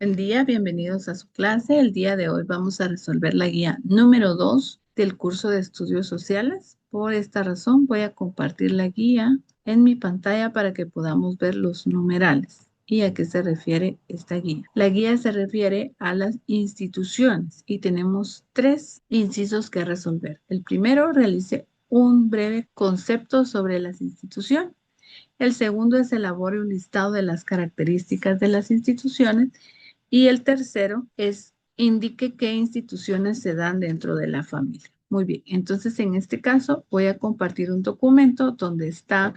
Buen día, bienvenidos a su clase. El día de hoy vamos a resolver la guía número 2 del curso de estudios sociales. Por esta razón voy a compartir la guía en mi pantalla para que podamos ver los numerales. ¿Y a qué se refiere esta guía? La guía se refiere a las instituciones y tenemos 3 incisos que resolver. El primero, realice un breve concepto sobre las instituciones. El segundo es elabore un listado de las características de las instituciones. Y el tercero es indique qué instituciones se dan dentro de la familia. Muy bien, entonces en este caso voy a compartir un documento donde están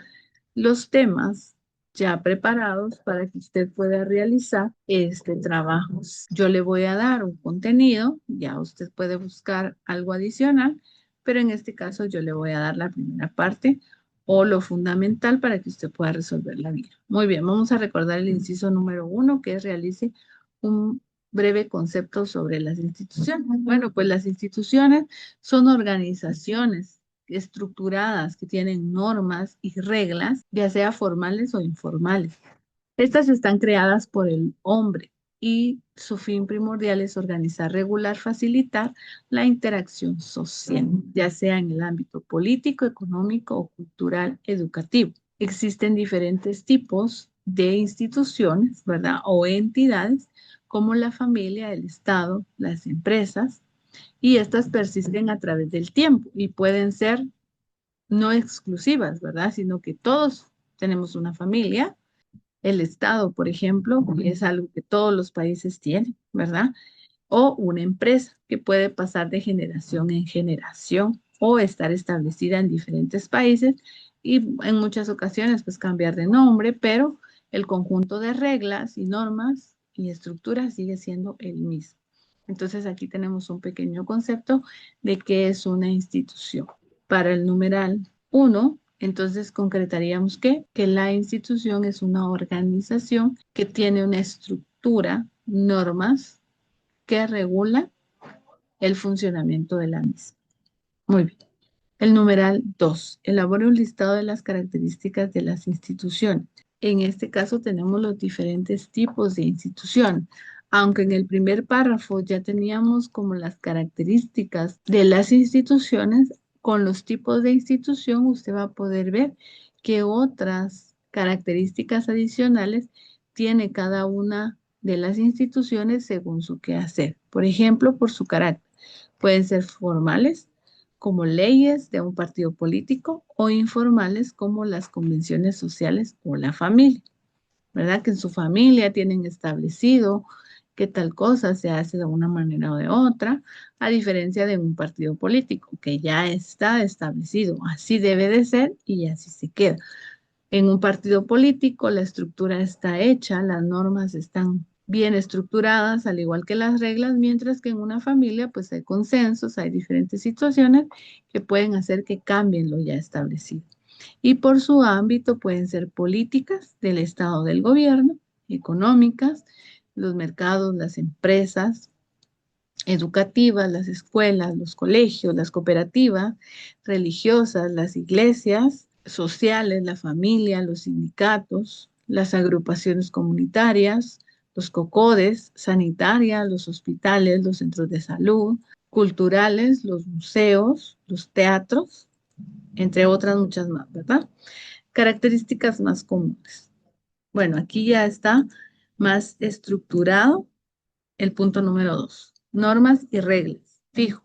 los temas ya preparados para que usted pueda realizar este trabajo. Yo le voy a dar un contenido, ya usted puede buscar algo adicional, pero en este caso yo le voy a dar la primera parte o lo fundamental para que usted pueda resolver la guía. Muy bien, vamos a recordar el inciso número 1, que es realice un breve concepto sobre las instituciones. Bueno, pues las instituciones son organizaciones estructuradas que tienen normas y reglas, ya sea formales o informales. Estas están creadas por el hombre y su fin primordial es organizar, regular, facilitar la interacción social, ya sea en el ámbito político, económico o cultural, educativo. Existen diferentes tipos de instituciones, ¿verdad? O entidades como la familia, el Estado, las empresas, y estas persisten a través del tiempo y pueden ser no exclusivas, ¿verdad? Sino que todos tenemos una familia. El Estado, por ejemplo, es algo que todos los países tienen, ¿verdad? O una empresa que puede pasar de generación en generación o estar establecida en diferentes países y en muchas ocasiones pues cambiar de nombre, pero el conjunto de reglas y normas y estructuras sigue siendo el mismo. Entonces aquí tenemos un pequeño concepto de qué es una institución. Para el numeral 1, entonces concretaríamos que la institución es una organización que tiene una estructura, normas que regula el funcionamiento de la misma. Muy bien. El numeral 2. Elabore un listado de las características de las instituciones. En este caso tenemos los diferentes tipos de institución. Aunque en el primer párrafo ya teníamos como las características de las instituciones, con los tipos de institución usted va a poder ver que otras características adicionales tiene cada una de las instituciones según su quehacer. Por ejemplo, por su carácter. Pueden ser formales, como leyes de un partido político, o informales como las convenciones sociales o la familia, ¿verdad? Que en su familia tienen establecido que tal cosa se hace de una manera o de otra, a diferencia de un partido político que ya está establecido. Así debe de ser y así se queda. En un partido político la estructura está hecha, las normas están bien estructuradas, al igual que las reglas, mientras que en una familia pues hay consensos, hay diferentes situaciones que pueden hacer que cambien lo ya establecido. Y por su ámbito pueden ser políticas del Estado del gobierno, económicas, los mercados, las empresas, educativas, las escuelas, los colegios, las cooperativas, religiosas, las iglesias, sociales, la familia, los sindicatos, las agrupaciones comunitarias, los COCODES, sanitarias, los hospitales, los centros de salud, culturales, los museos, los teatros, entre otras muchas más, ¿verdad? Características más comunes. Bueno, aquí ya está más estructurado el punto número 2. Normas y reglas. Fijo,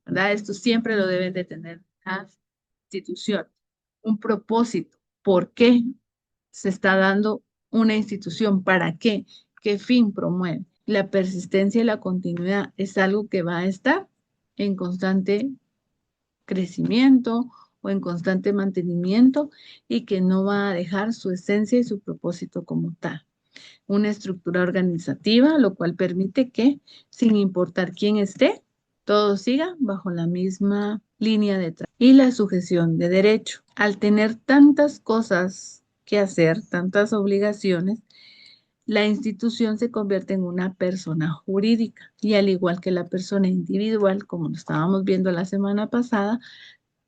¿verdad? Esto siempre lo deben de tener las instituciones. Un propósito. ¿Por qué se está dando una institución? ¿Para qué? ¿Qué fin promueve? La persistencia y la continuidad es algo que va a estar en constante crecimiento o en constante mantenimiento y que no va a dejar su esencia y su propósito como tal. Una estructura organizativa, lo cual permite que, sin importar quién esté, todo siga bajo la misma línea de trabajo. Y la sujeción de derecho. Al tener tantas cosas que hacer, tantas obligaciones, la institución se convierte en una persona jurídica y al igual que la persona individual, como lo estábamos viendo la semana pasada,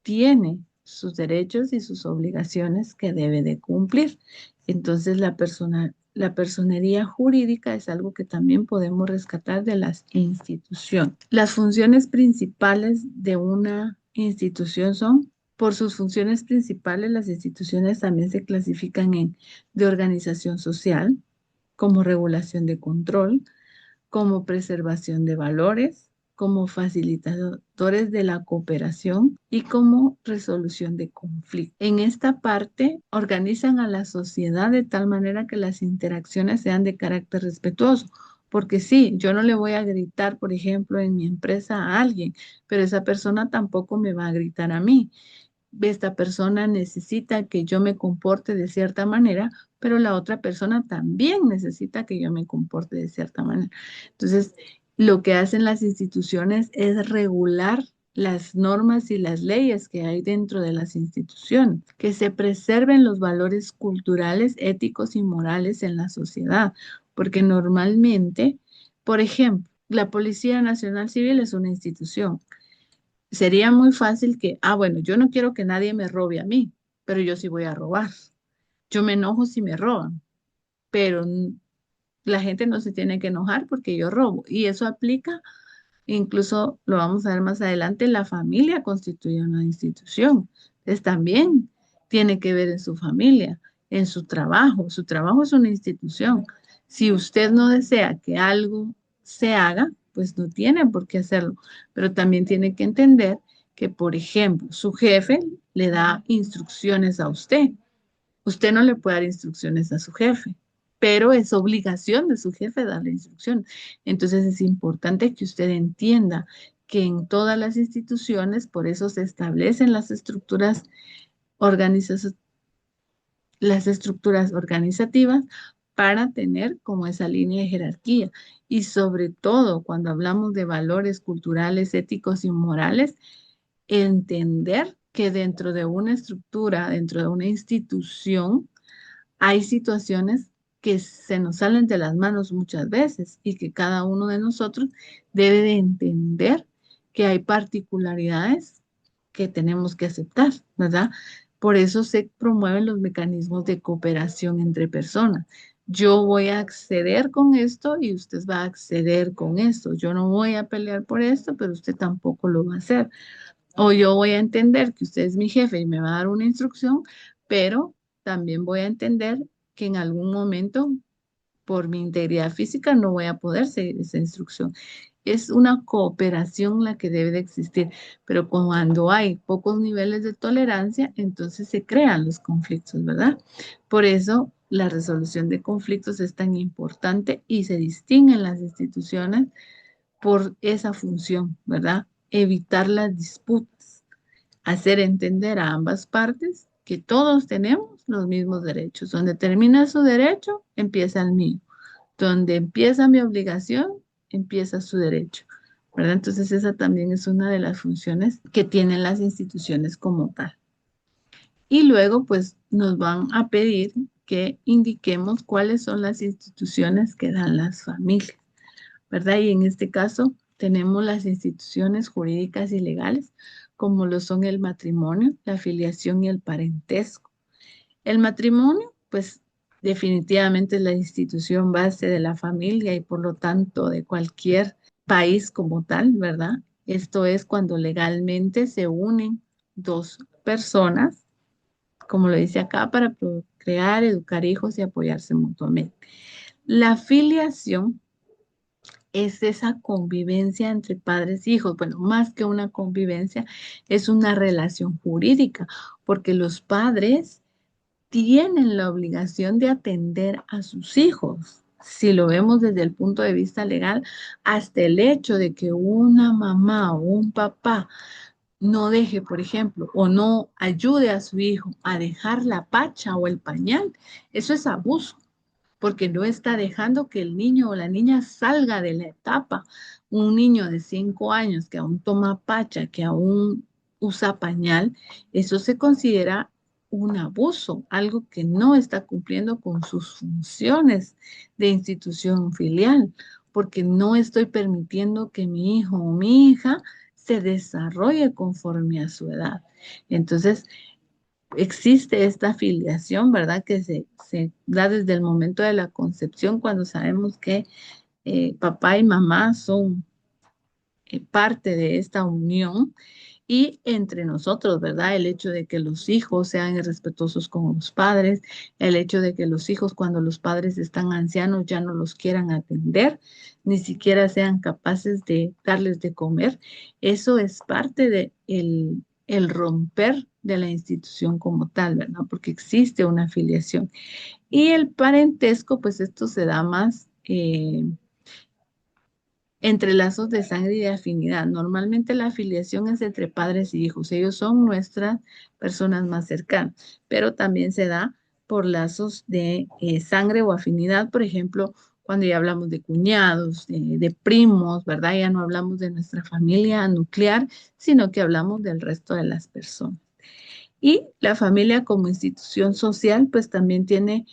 tiene sus derechos y sus obligaciones que debe de cumplir. Entonces la persona la personería jurídica es algo que también podemos rescatar de las instituciones. Las funciones principales de una institución son, por sus funciones principales, las instituciones también se clasifican en de organización social, como regulación de control, como preservación de valores, como facilitadores de la cooperación y como resolución de conflictos. En esta parte, organizan a la sociedad de tal manera que las interacciones sean de carácter respetuoso. Porque sí, yo no le voy a gritar, por ejemplo, en mi empresa a alguien, pero esa persona tampoco me va a gritar a mí. Esta persona necesita que yo me comporte de cierta manera, pero la otra persona también necesita que yo me comporte de cierta manera. Entonces, lo que hacen las instituciones es regular las normas y las leyes que hay dentro de las instituciones, que se preserven los valores culturales, éticos y morales en la sociedad, porque normalmente, por ejemplo, la Policía Nacional Civil es una institución. Sería muy fácil que, bueno, yo no quiero que nadie me robe a mí, pero yo sí voy a robar. Yo me enojo si me roban, pero la gente no se tiene que enojar porque yo robo. Y eso aplica, incluso lo vamos a ver más adelante, la familia constituye una institución. Entonces también tiene que ver en su familia, en su trabajo. Su trabajo es una institución. Si usted no desea que algo se haga, pues no tiene por qué hacerlo. Pero también tiene que entender que, por ejemplo, su jefe le da instrucciones a usted. Usted no le puede dar instrucciones a su jefe, pero es obligación de su jefe darle instrucciones. Entonces es importante que usted entienda que en todas las instituciones, por eso se establecen organizativas, las estructuras organizativas para tener como esa línea de jerarquía. Y sobre todo cuando hablamos de valores culturales, éticos y morales, entender que dentro de una estructura, dentro de una institución, hay situaciones que se nos salen de las manos muchas veces y que cada uno de nosotros debe de entender que hay particularidades que tenemos que aceptar, ¿verdad? Por eso se promueven los mecanismos de cooperación entre personas. Yo voy a acceder con esto y usted va a acceder con esto. Yo no voy a pelear por esto, pero usted tampoco lo va a hacer. O yo voy a entender que usted es mi jefe y me va a dar una instrucción, pero también voy a entender que en algún momento, por mi integridad física, no voy a poder seguir esa instrucción. Es una cooperación la que debe de existir, pero cuando hay pocos niveles de tolerancia, entonces se crean los conflictos, ¿verdad? Por eso la resolución de conflictos es tan importante y se distinguen las instituciones por esa función, ¿verdad? Evitar las disputas, hacer entender a ambas partes que todos tenemos los mismos derechos. Donde termina su derecho, empieza el mío. Donde empieza mi obligación, empieza su derecho, ¿verdad? Entonces esa también es una de las funciones que tienen las instituciones como tal. Y luego, pues, nos van a pedir que indiquemos cuáles son las instituciones que dan las familias, ¿verdad? Y en este caso tenemos las instituciones jurídicas y legales, como lo son el matrimonio, la filiación y el parentesco. El matrimonio, pues definitivamente es la institución base de la familia y por lo tanto de cualquier país como tal, ¿verdad? Esto es cuando legalmente se unen dos personas, como lo dice acá, para procrear, educar hijos y apoyarse mutuamente. La filiación es esa convivencia entre padres e hijos. Bueno, más que una convivencia, es una relación jurídica, porque los padres tienen la obligación de atender a sus hijos. Si lo vemos desde el punto de vista legal, hasta el hecho de que una mamá o un papá no deje, por ejemplo, o no ayude a su hijo a dejar la pacha o el pañal, eso es abuso porque no está dejando que el niño o la niña salga de la etapa. Un niño de 5 años que aún toma pacha, que aún usa pañal, eso se considera un abuso, algo que no está cumpliendo con sus funciones de institución filial, porque no estoy permitiendo que mi hijo o mi hija se desarrolle conforme a su edad. Entonces, existe esta filiación, ¿verdad? Que se da desde el momento de la concepción, cuando sabemos que papá y mamá son parte de esta unión y entre nosotros, ¿verdad? El hecho de que los hijos sean irrespetuosos con los padres, el hecho de que los hijos cuando los padres están ancianos ya no los quieran atender, ni siquiera sean capaces de darles de comer, eso es parte de el romper de la institución como tal, ¿verdad? Porque existe una afiliación. Y el parentesco, pues esto se da más entre lazos de sangre y de afinidad. Normalmente la afiliación es entre padres y hijos. Ellos son nuestras personas más cercanas, pero también se da por lazos de sangre o afinidad, por ejemplo, cuando ya hablamos de cuñados, de primos, ¿verdad? Ya no hablamos de nuestra familia nuclear, sino que hablamos del resto de las personas. Y la familia como institución social, pues también tiene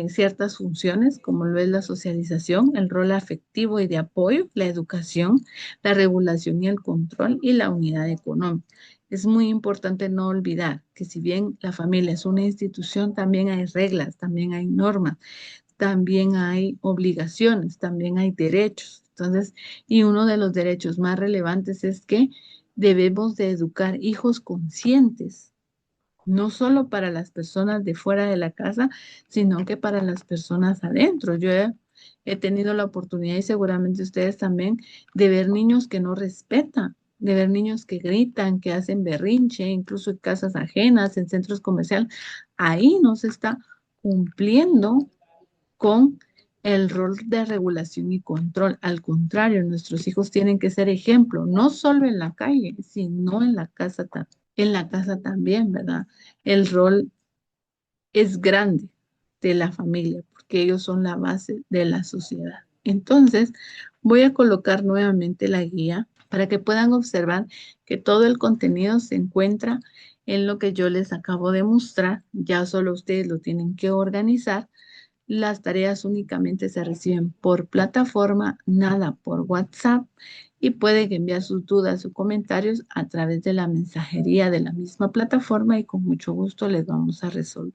ciertas funciones, como lo es la socialización, el rol afectivo y de apoyo, la educación, la regulación y el control y la unidad económica. Es muy importante no olvidar que si bien la familia es una institución, también hay reglas, también hay normas, también hay obligaciones, también hay derechos. Entonces, y uno de los derechos más relevantes es que debemos de educar hijos conscientes no solo para las personas de fuera de la casa, sino que para las personas adentro. He tenido la oportunidad y seguramente ustedes también de ver niños que no respetan, de ver niños que gritan, que hacen berrinche, incluso en casas ajenas, en centros comerciales. Ahí no se está cumpliendo con el rol de regulación y control. Al contrario, nuestros hijos tienen que ser ejemplo, no solo en la calle, sino en la casa también, ¿verdad? El rol es grande de la familia porque ellos son la base de la sociedad. Entonces, voy a colocar nuevamente la guía para que puedan observar que todo el contenido se encuentra en lo que yo les acabo de mostrar. Ya solo ustedes lo tienen que organizar. Las tareas únicamente se reciben por plataforma, nada por WhatsApp y pueden enviar sus dudas o comentarios a través de la mensajería de la misma plataforma y con mucho gusto les vamos a resolver.